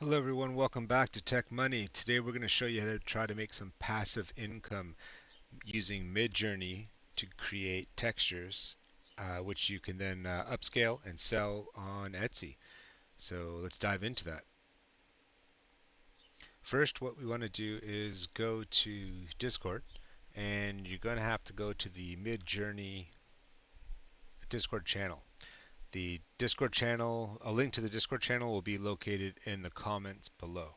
Hello everyone, welcome back to Tech Money. Today we're going to show you how to try to make some passive income using Midjourney to create textures, which you can then upscale and sell on Etsy. So let's dive into that. First, what we want to do is go to Discord, and you're going to have to go to the Midjourney Discord channel. The Discord channel, a link to the Discord channel will be located in the comments below.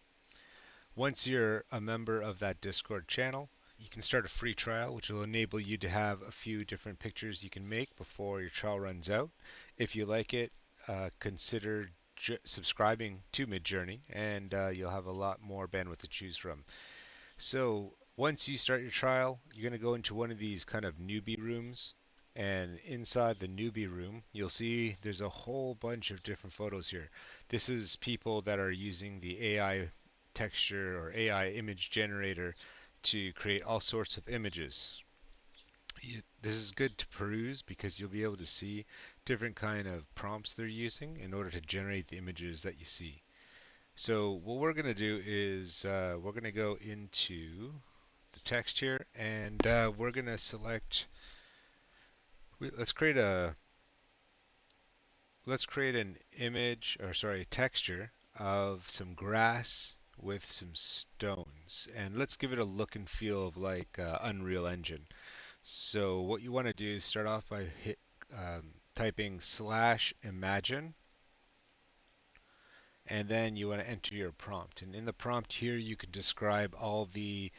Once you're a member of that Discord channel, you can start a free trial, which will enable you to have a few different pictures you can make before your trial runs out. If you like it, consider subscribing to Midjourney, and you'll have a lot more bandwidth to choose from. So once you start your trial, you're going to go into one of these kind of newbie rooms. And inside the newbie room, you'll see there's a whole bunch of different photos here. This is people that are using the AI texture or AI image generator to create all sorts of images. This is good to peruse because you'll be able to see different kind of prompts they're using in order to generate the images that you see. So what we're going to do is we're going to go into the text here, and we're going to select. Let's create a let's create an image, or sorry, texture of some grass with some stones, and let's give it a look and feel of like Unreal Engine. So what you want to do is start off by typing slash imagine, and then you want to enter your prompt. And in the prompt here, you can describe all the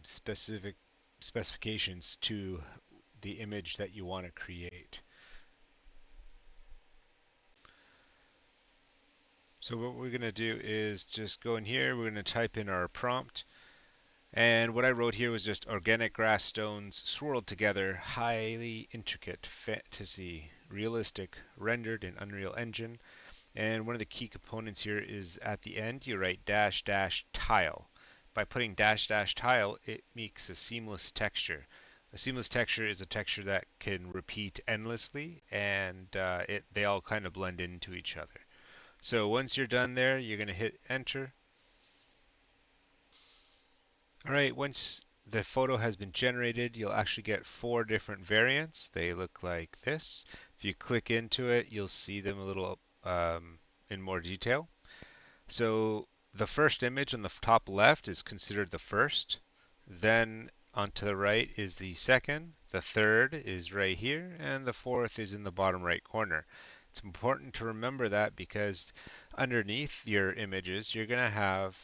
specific specifications to the image that you want to create. So what we're going to do is just go in here, we're going to type in our prompt. And what I wrote here was just organic grass stones swirled together, highly intricate, fantasy, realistic, rendered in Unreal Engine. And one of the key components here is at the end you write dash dash tile. By putting dash dash tile, it makes a seamless texture. A seamless texture is a texture that can repeat endlessly, and they all kind of blend into each other. So once you're done there, you're going to hit enter. All right, once the photo has been generated, you'll actually get four different variants. They look like this. If you click into it, you'll see them a little in more detail. So the first image on the top left is considered the first. Then onto the right is the second. The third is right here, and the fourth is in the bottom right corner. It's important to remember that because underneath your images, you're going to have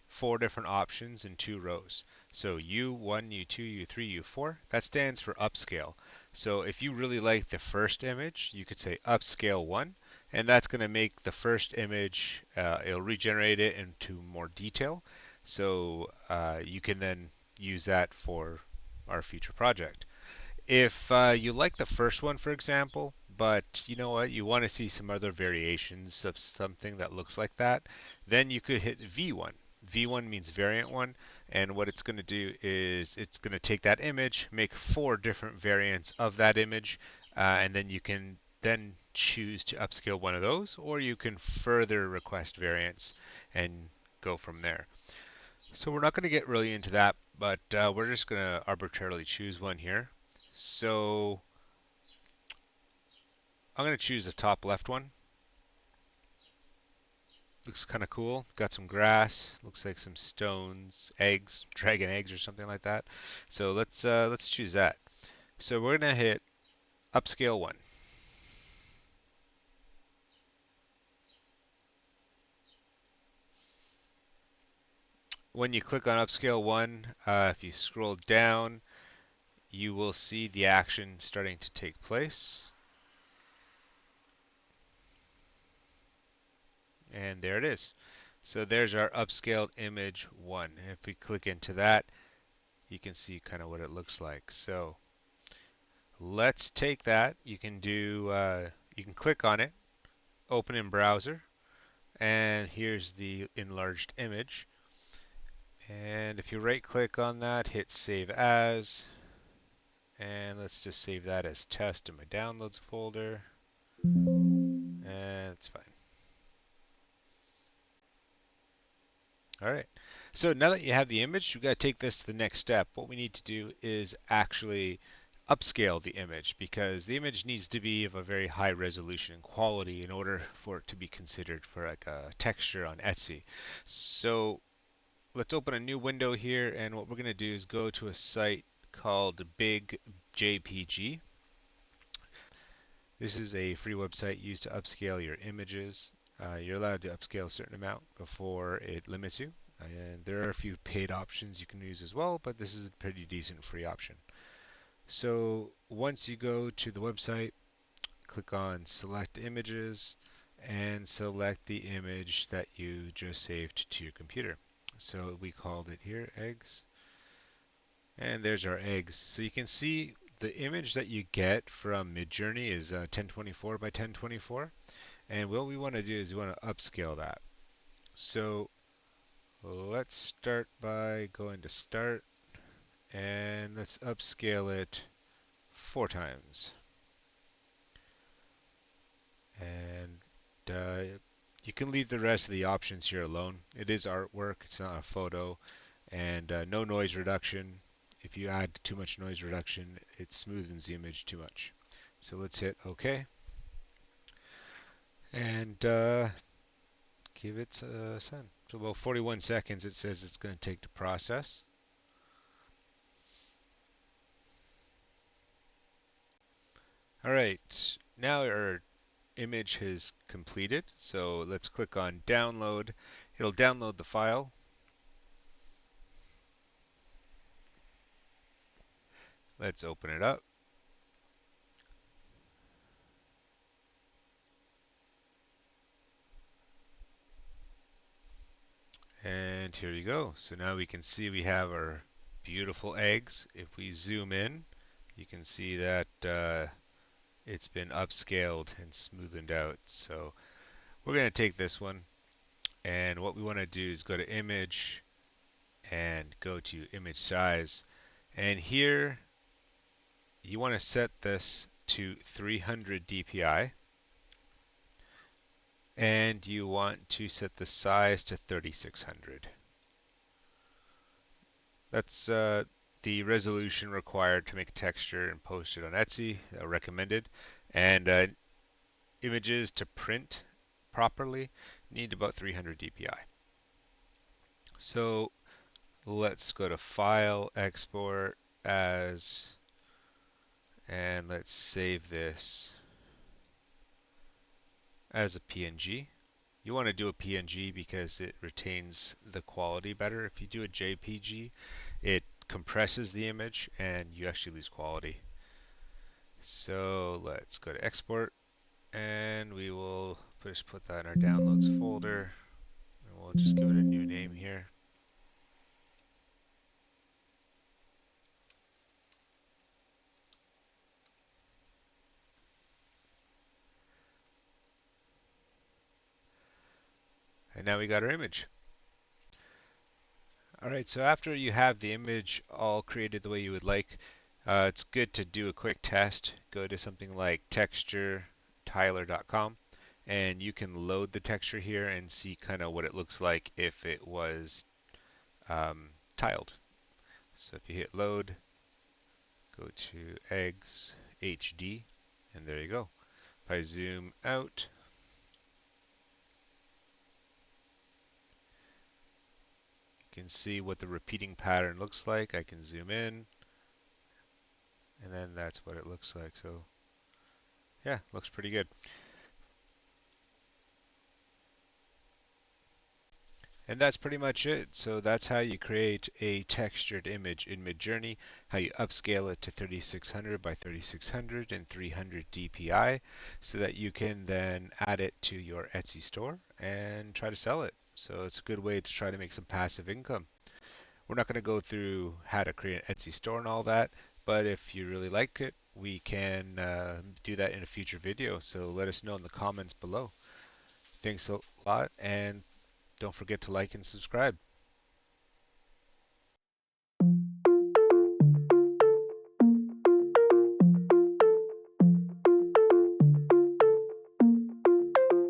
four different options in two rows. So U1, U2, U3, U4, that stands for upscale. So if you really like the first image, you could say upscale 1, and that's going to make the first image, it'll regenerate it into more detail. So you can then use that for our future project. If you like the first one, for example, but you know what, you want to see some other variations of something that looks like that, then you could hit V1. V1 means variant one, and what it's going to do is it's going to take that image, make four different variants of that image, and then you can then choose to upscale one of those, or you can further request variants and go from there. So we're not going to get really into that, but we're just going to arbitrarily choose one here. So I'm going to choose the top left one. Looks kind of cool. Got some grass. Looks like some stones, eggs, dragon eggs or something like that. So let's choose that. So we're going to hit upscale 1. When you click on upscale 1, if you scroll down, you will see the action starting to take place. And there it is. So there's our upscaled image 1. And if we click into that, you can see kind of what it looks like. So let's take that. You can click on it, open in browser, and here's the enlarged image. And if you right click on that, hit save as, and let's just save that as test in my downloads folder, and it's fine. All right. So now that you have the image, we've got to take this to the next step. What we need to do is actually upscale the image because the image needs to be of a very high resolution and quality in order for it to be considered for like a texture on Etsy. So let's open a new window here, and what we're going to do is go to a site called Big JPG. This is a free website used to upscale your images. You're allowed to upscale a certain amount before it limits you. And there are a few paid options you can use as well, but this is a pretty decent free option. So once you go to the website, click on Select Images and select the image that you just saved to your computer. So we called it here eggs. And there's our eggs. So you can see the image that you get from Midjourney is 1024 by 1024. And what we want to do is we want to upscale that. So let's start by going to Start and let's upscale it 4 times. And you can leave the rest of the options here alone. It is artwork, it's not a photo, and no noise reduction. If you add too much noise reduction, it smoothens the image too much. So let's hit OK and give it a send. So about 41 seconds it says it's going to take to process. All right, now our image has completed. So let's click on download. It'll download the file. Let's open it up. And here you go. So now we can see we have our beautiful eggs. If we zoom in, you can see that it's been upscaled and smoothened out. So we're going to take this one, and what we want to do is go to image and go to image size. And here you want to set this to 300 dpi, and you want to set the size to 3600. That's the resolution required to make a texture and post it on Etsy, recommended. And images to print properly need about 300 dpi. So let's go to File, Export as, and let's save this as a PNG. You want to do a PNG because it retains the quality better. If you do a JPG, it compresses the image and you actually lose quality. So let's go to export and we will just put that in our downloads folder and we'll just give it a new name here. And now we got our image. Alright, so after you have the image all created the way you would like, it's good to do a quick test. Go to something like texturetyler.com and you can load the texture here and see kind of what it looks like if it was tiled. So if you hit load, go to eggs HD, and there you go. If I zoom out, you can see what the repeating pattern looks like. I can zoom in, and then that's what it looks like. So yeah, looks pretty good. And that's pretty much it. So that's how you create a textured image in Midjourney, how you upscale it to 3600 by 3600 and 300 dpi so that you can then add it to your Etsy store and try to sell it. So it's a good way to try to make some passive income. We're not going to go through how to create an Etsy store and all that, but if you really like it, we can do that in a future video. So let us know in the comments below. Thanks a lot, and don't forget to like and subscribe.